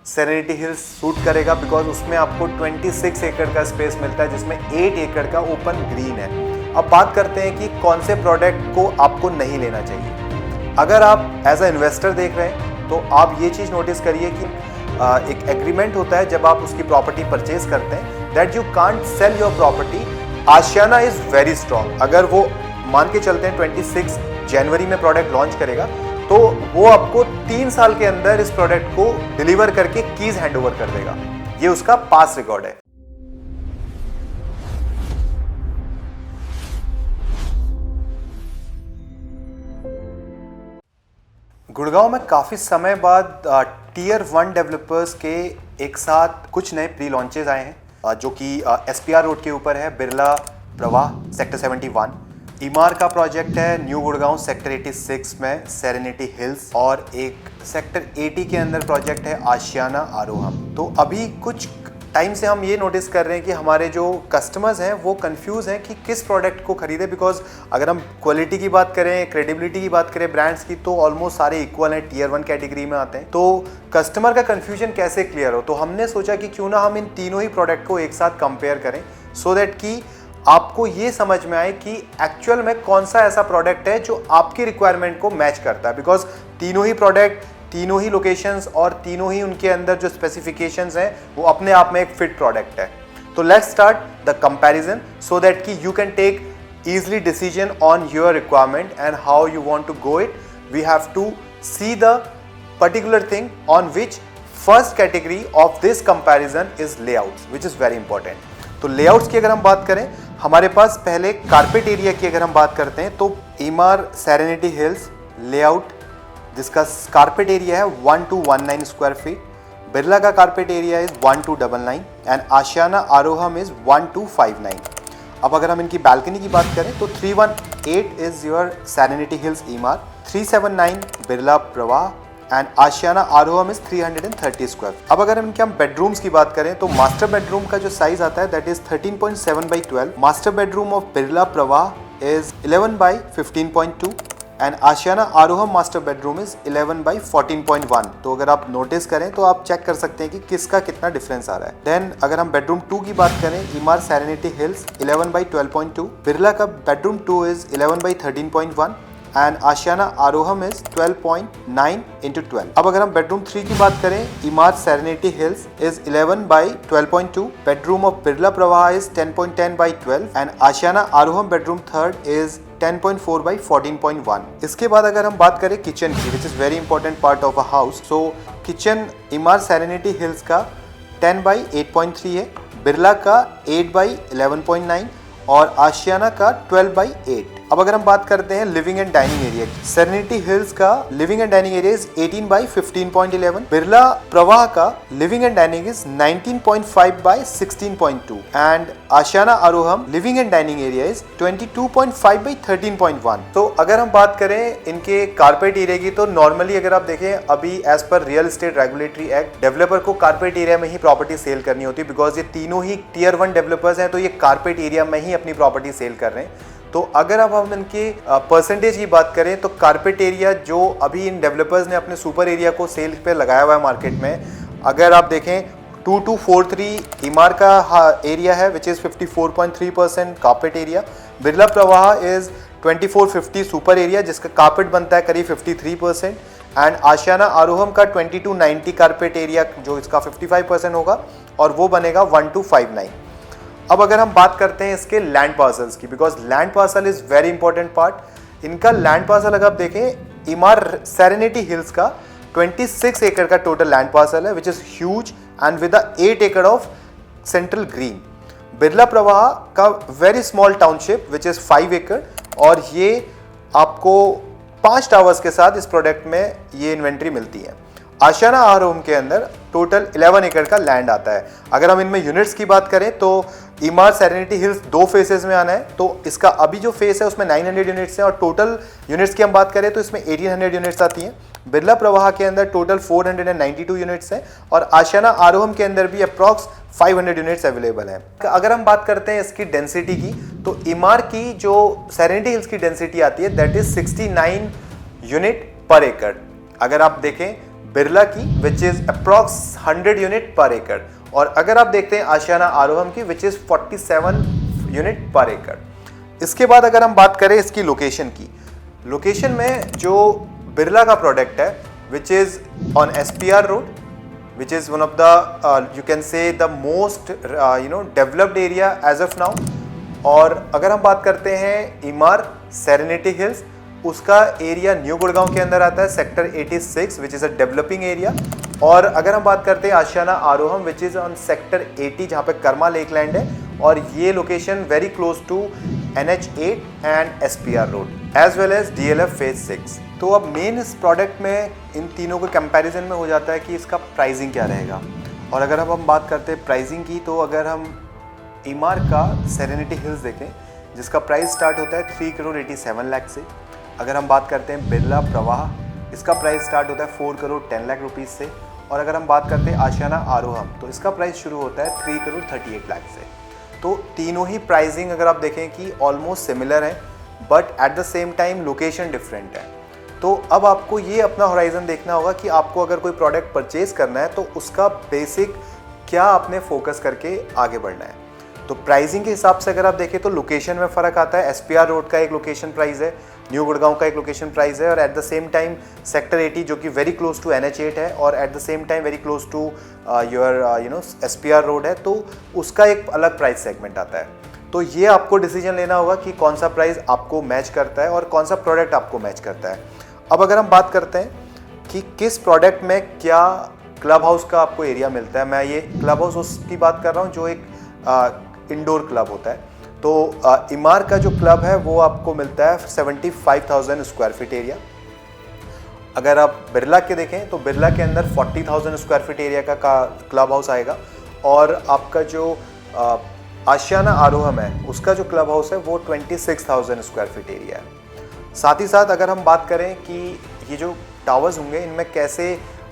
Serenity hills suit करेगा because उसमें आपको 26 एकड़ का स्पेस मिलता है जिसमें 8 एकड़ का ओपन ग्रीन है। अब बात करते हैं कि कौन से प्रोडक्ट को आपको नहीं लेना चाहिए। अगर आप एज अ इन्वेस्टर देख रहे हैं तो आप ये चीज़ नोटिस करिए कि एक एग्रीमेंट होता है जब आप उसकी प्रॉपर्टी परचेज करते हैं that you can't sell your property. Ashiana is very strong. अगर वो मान के चलते हैं 26 जनवरी में प्रोडक्ट लॉन्च करेगा तो वो आपको 3 साल के अंदर इस प्रोडक्ट को डिलीवर करके कीज हैंडओवर कर देगा। ये उसका पास रिकॉर्ड है। गुड़गांव में काफी समय बाद टीयर 1 डेवलपर्स के एक साथ कुछ नए प्री लॉन्चेस आए हैं जो कि SPR रोड के ऊपर है, बिरला प्रवाह सेक्टर 71। ईमार का प्रोजेक्ट है न्यू गुड़गांव सेक्टर 86 में सेरेनिटी हिल्स, और एक सेक्टर 80 के अंदर प्रोजेक्ट है आशियाना आरोहम। तो अभी कुछ टाइम से हम ये नोटिस कर रहे हैं कि हमारे जो कस्टमर्स हैं वो कंफ्यूज हैं कि किस प्रोडक्ट को खरीदे, बिकॉज अगर हम क्वालिटी की बात करें, क्रेडिबिलिटी की बात करें ब्रांड्स की, तो ऑलमोस्ट सारे इक्वल हैं, टीयर 1 कैटेगरी में आते हैं। तो कस्टमर का कंफ्यूजन कैसे क्लियर हो, तो हमने सोचा कि क्यों ना हम इन तीनों ही प्रोडक्ट को एक साथ कंपेयर करें सो दैट कि आपको ये समझ में आए कि एक्चुअल में कौन सा ऐसा प्रोडक्ट है जो आपकी रिक्वायरमेंट को मैच करता है। बिकॉज तीनों ही प्रोडक्ट, तीनों ही लोकेशंस और तीनों ही उनके अंदर जो स्पेसिफिकेशंस हैं वो अपने आप में एक फिट प्रोडक्ट है। तो let's start the comparison so that कि you can take easily decision on your requirement and how you want to go it. We have to see the particular thing on which first category of this comparison is layouts, which is very important. तो layouts की अगर हम बात करें, हमारे पास पहले carpet area की अगर हम बात करते हैं तो ईमार सेरेनिटी हिल्स लेआउट जिसका कारपेट एरिया है 1219 स्क्वायर फीट, बिरला का carpet area is 1299 and Ashiana Aroham is 1259। अब अगर हम इनकी बालकनी की बात करें तो 318 is your Serenity Hills Emaar, 379 Birla Pravah and Ashiana Aroham is 330 square. अब अगर इनके हम बेडरूम्स की बात करें तो मास्टर बेडरूम का जो साइज आता है that is 13.7 by 12। Master bedroom of Birla Pravah is 11 by 15.2 and Ashiana Aroham master bedroom is 11 by 14.1। तो अगर आप नोटिस करें तो आप चेक कर सकते हैं कि किसका कितना डिफरेंस आ रहा है। देन अगर हम बेडरूम 2 की बात करें, Emaar Serenity Hills 11 by 12.2, Birla का bedroom 2 is 11 by 13.1 and Ashiana Aroham is 12.9 into 12। अब अगर हम बेडरूम 3 की बात करें, Emaar Serenity Hills is 11 by 12.2, bedroom of Birla Pravah is 10.10 by 12 and Ashiana Aroham bedroom 3rd is 10.4 by 14.1। इसके बाद अगर हम बात करें किचन की, which is very important part of a house, so kitchen Emaar Serenity Hills का 10 by 8.3 है, बिरला का 8 by 11.9 और आशियाना का 12 by 8। अब अगर हम बात करते हैं लिविंग एंड डाइनिंग एरिया की, सेरेनिटी हिल्स का living and dining area is 18 by 15.11, Birla Pravah का living and dining is 19.5 by 16.2 and Ashiana Aroham living and dining area is 22.5 by 13.1। तो अगर हम बात करें इनके कारपेट एरिया की, तो नॉर्मली अगर आप देखें अभी एज पर real estate regulatory act developer को कारपेट एरिया में ही प्रॉपर्टी सेल करनी होती है, बिकॉज ये तीनों ही टीयर 1 डेवलपर्स हैं तो ये कारपेट एरिया में ही अपनी प्रॉपर्टी सेल कर रहे हैं। तो अगर अब हम इनके परसेंटेज की बात करें तो कारपेट एरिया जो अभी इन डेवलपर्स ने अपने सुपर एरिया को सेल पे लगाया हुआ है मार्केट में, अगर आप देखें 2243 ईमार का एरिया है which is 54.3% carpet area, Birla Pravah is 2450 super area जिसका कारपेट बनता है करीब 53% एंड आशियाना आरोहम का 2290 कारपेट एरिया जो इसका 55% होगा और वो बनेगा 1259। अब अगर हम बात करते हैं इसके लैंड पार्सल्स की, because land parcel is very important part. इनका लैंड पार्सल अगर आप देखें, ईमार सेरेनिटी हिल्स का 26 एकड़ का टोटल लैंड पार्सल है which is huge and with 8 एकड़ of central green. Birla Pravah का very small township which is 5 एकड़ और ये आपको 5 टावर्स के साथ इस प्रोडक्ट में ये इन्वेंट्री मिलती है। आशियाना आरोहम के अंदर टोटल 11 एकड़ का लैंड आता है। अगर हम इनमें यूनिट्स की बात करें तो ईमार सेरेनिटी हिल्स 2 फेसेस में आना है, तो इसका अभी जो फेस है उसमें 900 यूनिट्स हैं और टोटल यूनिट्स की हम बात करें तो इसमें 1800 यूनिट्स आती हैं। बिरला प्रवाह के अंदर टोटल 492 यूनिट्स हैं और आशियाना आरोहम के अंदर भी अप्रॉक्स 500 यूनिट्स अवेलेबल हैं। अगर हम बात करते हैं इसकी डेंसिटी की, तो ईमार की जो सेरेनिटी हिल्स की डेंसिटी आती है दैट इज 69 यूनिट पर एकड़। अगर आप देखें बिरला की विच इज अप्रॉक्स 100 यूनिट पर एकड़, और अगर आप देखते हैं आशियाना आरोहम की विच इज 47 यूनिट पर एकड़। इसके बाद अगर हम बात करें इसकी लोकेशन की, लोकेशन में जो बिरला का प्रोडक्ट है which is on SPR road, which is one of the you can say the most developed area as of now। और अगर हम बात करते हैं इमार सेरेनिटी हिल्स, उसका एरिया न्यू गुड़गांव के अंदर आता है, sector 86 which is a developing area. और अगर हम बात करते हैं Ashiana Aroham which is on sector 80 जहाँ पे कर्मा लेक लैंड है, और ये location very close to NH8 and SPR road as well as DLF phase 6। तो अब मेन इस प्रोडक्ट में इन तीनों के कंपैरिजन में हो जाता है कि इसका प्राइसिंग क्या रहेगा। और अगर अब हम बात करते हैं प्राइसिंग की, तो अगर हम इमार का सेरेनिटी हिल्स देखें जिसका प्राइस स्टार्ट होता है 3 करोड़ 87 लाख से। अगर हम बात करते हैं बिरला प्रवाह, इसका प्राइस स्टार्ट होता है 4 करोड़ 10 लाख रुपीज़ से। और अगर हम बात करते हैं आशियाना आरोहम, तो इसका प्राइस शुरू होता है 3 करोड़ 38 लाख से। तो तीनों ही प्राइसिंग अगर आप देखें कि ऑलमोस्ट सिमिलर है, but at the same time location different है। तो अब आपको ये अपना होराइजन देखना होगा कि आपको अगर कोई प्रोडक्ट परचेज करना है तो उसका बेसिक क्या आपने फोकस करके आगे बढ़ना है। तो प्राइसिंग के हिसाब से अगर आप देखें तो लोकेशन में फ़र्क आता है। SPR रोड का एक लोकेशन प्राइस है, न्यू गुड़गांव का एक लोकेशन प्राइस है, और at the same time sector 80 जो कि वेरी क्लोज टू NH8 है, और at the same time very close to your SPR road है, तो उसका एक अलग प्राइस सेगमेंट आता है। तो ये आपको डिसीजन लेना होगा कि कौन सा प्राइस आपको मैच करता है और कौन सा प्रोडक्ट आपको मैच करता है। अब अगर हम बात करते हैं कि किस प्रोडक्ट में क्या क्लब हाउस का आपको एरिया मिलता है, मैं ये क्लब हाउस उसकी बात कर रहा हूँ जो एक इंडोर क्लब होता है। तो इमार का जो क्लब है वो आपको मिलता है 75,000 स्क्वायर फीट एरिया। अगर आप बिरला के देखें तो बिरला के अंदर 40,000 स्क्वायर फीट एरिया का क्लब हाउस आएगा, और आपका जो आशियाना आरोहम है उसका जो क्लब हाउस है वो 26,000 स्क्वायर फीट एरिया है। साथ ही साथ अगर हम बात करें कि ये जो टावर्स होंगे इनमें कैसे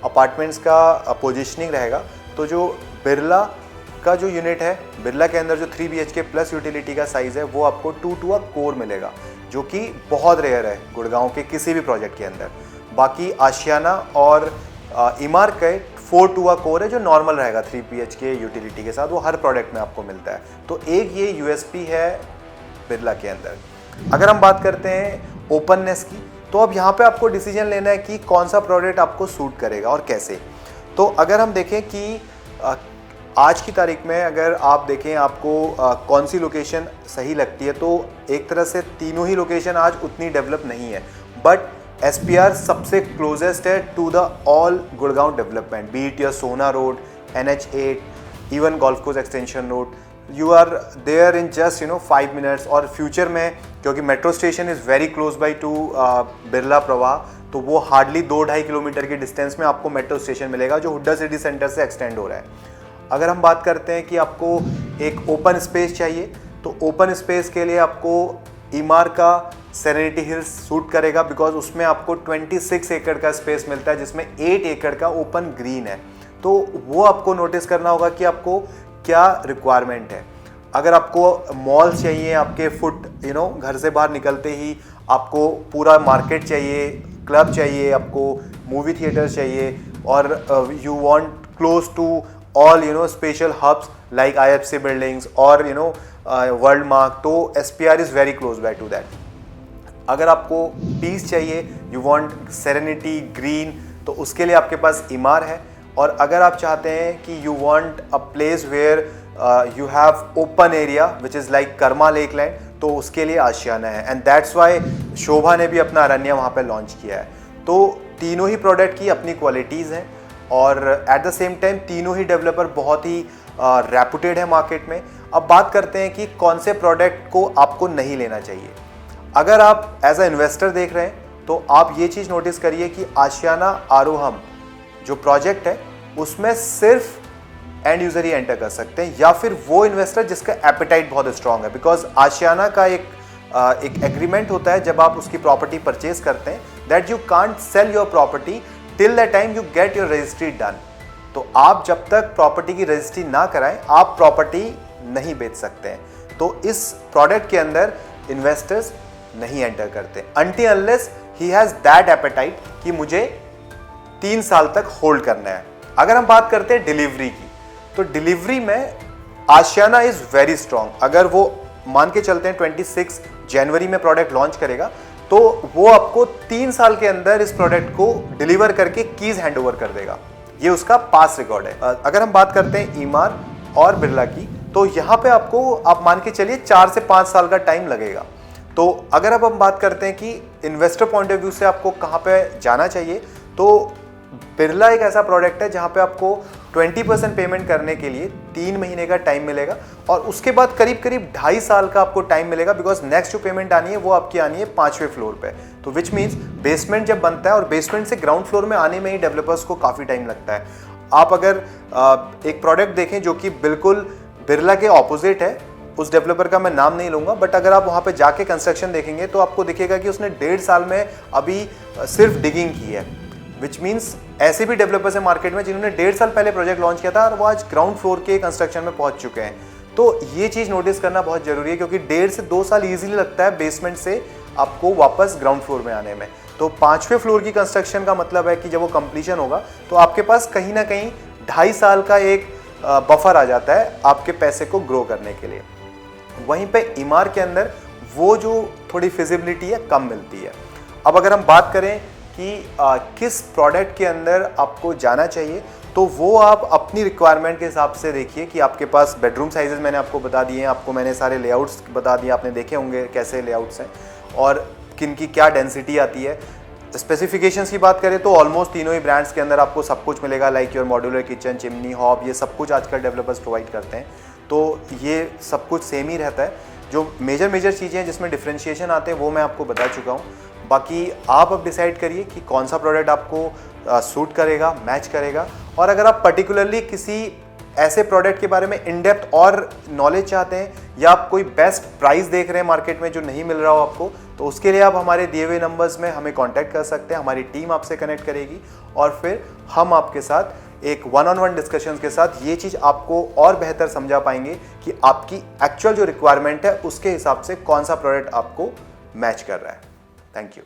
अपार्टमेंट्स का पोजीशनिंग रहेगा, तो जो बिरला का जो यूनिट है, बिरला के अंदर जो 3 BHK प्लस यूटिलिटी का साइज़ है वो आपको 2 टू अ कोर मिलेगा, जो कि बहुत रेयर है गुड़गांव के किसी भी प्रोजेक्ट के अंदर। बाकी आशियाना और इमार के 4 टू अ कोर है जो नॉर्मल रहेगा 3 BHK यूटिलिटी के साथ, वो हर प्रोडक्ट में आपको मिलता है। तो एक ये USP है बिरला के अंदर। अगर हम बात करते हैं ओपननेस की, तो अब यहाँ पे आपको डिसीजन लेना है कि कौन सा प्रोडक्ट आपको सूट करेगा और कैसे। तो अगर हम देखें कि आज की तारीख में अगर आप देखें आपको कौन सी लोकेशन सही लगती है, तो एक तरह से तीनों ही लोकेशन आज उतनी डेवलप नहीं है, बट SPR सबसे क्लोजेस्ट है to the all Gurgaon development, be it your Sohna road, NH8, even golf course extension road, you are there in just 5 minutes. और फ्यूचर में क्योंकि metro station is very close by to Birla Pravah, तो वो hardly 2-2.5 kilometre के distance में आपको metro station मिलेगा जो हुड्डा सिटी सेंटर से एक्सटेंड हो रहा है। अगर हम बात करते हैं कि आपको एक ओपन स्पेस चाहिए, तो ओपन स्पेस के लिए आपको इमार का सेरेनिटी हिल्स सूट करेगा, बिकॉज उसमें आपको 26 एकड़ का स्पेस मिलता है जिसमें 8 एकड़ का ओपन ग्रीन है। तो वो आपको नोटिस करना होगा कि आपको क्या रिक्वायरमेंट है। अगर आपको मॉल चाहिए, आपके घर से बाहर निकलते ही आपको पूरा मार्केट चाहिए, क्लब चाहिए, आपको मूवी थिएटर चाहिए, और you want close to all special hubs like IFC buildings or world mark, तो SPR is very close by to that। अगर आपको पीस चाहिए, you want serenity green, तो उसके लिए आपके पास इमार है। और अगर आप चाहते हैं कि you want a place where you have open area which is like Karma lake land, तो उसके लिए आशियाना है, एंड दैट्स वाई शोभा ने भी अपना अरण्या वहाँ पे लॉन्च किया है। तो तीनों ही प्रोडक्ट की अपनी क्वालिटीज़ हैं, और एट द सेम टाइम तीनों ही डेवलपर बहुत ही रेपुटेड है मार्केट में। अब बात करते हैं कि कौन से प्रोडक्ट को आपको नहीं लेना चाहिए। अगर आप एज अ इन्वेस्टर देख रहे हैं तो आप ये चीज़ नोटिस करिए कि आशियाना आरोहम जो प्रोजेक्ट है उसमें सिर्फ एंड यूज़र ही एंटर कर सकते हैं, या फिर वो इन्वेस्टर जिसका एपेटाइट बहुत स्ट्रांग है। बिकॉज आशियाना का एक एग्रीमेंट होता है जब आप उसकी प्रॉपर्टी परचेज करते हैं, that you can't sell your property till the time you get your registry done. तो आप जब तक प्रॉपर्टी की रजिस्ट्री ना कराएं, आप प्रॉपर्टी नहीं बेच सकते हैं। तो इस प्रोडक्ट के अंदर इन्वेस्टर्स नहीं एंटर करते until unless he has that appetite कि मुझे 3 साल तक होल्ड करना है। अगर हम बात करते हैं डिलीवरी की, तो डिलीवरी में आशियाना इज वेरी स्ट्रांग। अगर वो मान के चलते हैं 26 जनवरी में प्रोडक्ट लॉन्च करेगा, तो वो आपको 3 साल के अंदर इस प्रोडक्ट को डिलीवर करके कीज हैंड ओवर कर देगा। ये उसका पास रिकॉर्ड है। अगर हम बात करते हैं ईमार और बिरला की, तो यहाँ पे आपको आप मान के चलिए 4 से 5 साल का टाइम लगेगा। तो अगर अब हम बात करते हैं कि इन्वेस्टर पॉइंट ऑफ व्यू से आपको कहाँ पे जाना चाहिए, तो बिरला एक ऐसा प्रोडक्ट है जहाँ पे आपको 20% पेमेंट करने के लिए 3 महीने का टाइम मिलेगा और उसके बाद करीब करीब 2.5 साल का आपको टाइम मिलेगा, बिकॉज नेक्स्ट जो पेमेंट आनी है वो आपकी आनी है 5वें फ्लोर पे। तो विच मीन्स बेसमेंट जब बनता है और बेसमेंट से ग्राउंड फ्लोर में आने में ही डेवलपर्स को काफ़ी टाइम लगता है। आप अगर एक प्रोडक्ट देखें जो कि बिल्कुल बिरला के ऑपोजिट है, उस डेवलपर का मैं नाम नहीं लूंगा, बट अगर आप वहाँ पे जाके कंस्ट्रक्शन देखेंगे तो आपको दिखेगा कि उसने 1.5 साल में अभी सिर्फ डिगिंग की है। विच मीन्स ऐसे भी डेवलपर्स हैं मार्केट में जिन्होंने 1.5 साल पहले प्रोजेक्ट लॉन्च किया था और वो आज ग्राउंड फ्लोर के कंस्ट्रक्शन में पहुंच चुके हैं। तो ये चीज़ नोटिस करना बहुत जरूरी है, क्योंकि 1.5 से 2 साल ईजिली लगता है बेसमेंट से आपको वापस ग्राउंड फ्लोर में आने में। तो 5वें फ्लोर की कंस्ट्रक्शन का मतलब है कि जब वो कंप्लीशन होगा तो आपके पास कहीं ना कहीं 2.5 साल का एक बफर आ जाता है आपके पैसे को ग्रो करने के लिए। वहीं पे ईमार के अंदर वो जो थोड़ी फिजिबिलिटी है कम मिलती है। अब अगर हम बात करें कि किस प्रोडक्ट के अंदर आपको जाना चाहिए, तो वो आप अपनी रिक्वायरमेंट के हिसाब से देखिए कि आपके पास बेडरूम साइजेस मैंने आपको बता दिए हैं, आपको मैंने सारे लेआउट्स बता दिए, आपने देखे होंगे कैसे लेआउट्स हैं और किन की क्या डेंसिटी आती है। स्पेसिफिकेशंस की बात करें तो ऑलमोस्ट तीनों ही ब्रांड्स के अंदर आपको सब कुछ मिलेगा, like your modular kitchen, chimney, hob, ये सब कुछ आजकल डेवलपर्स प्रोवाइड करते हैं। तो ये सब कुछ सेम ही रहता है। जो मेजर चीज़ें हैं जिसमें डिफ्रेंशिएशन आते हैं वो मैं आपको बता चुका हूँ। बाकी आप अब डिसाइड करिए कि कौन सा प्रोडक्ट आपको सूट करेगा, मैच करेगा। और अगर आप पर्टिकुलरली किसी ऐसे प्रोडक्ट के बारे में इन डेप्थ और नॉलेज चाहते हैं या आप कोई बेस्ट प्राइस देख रहे हैं मार्केट में जो नहीं मिल रहा हो आपको, तो उसके लिए आप हमारे दिए हुए नंबर्स में हमें कांटेक्ट कर सकते हैं। हमारी टीम आपसे कनेक्ट करेगी और फिर हम आपके साथ एक 1-on-1 डिस्कशंस के साथ ये चीज़ आपको और बेहतर समझा पाएंगे कि आपकी एक्चुअल जो रिक्वायरमेंट है उसके हिसाब से कौन सा प्रोडक्ट आपको मैच कर रहा है। Thank you.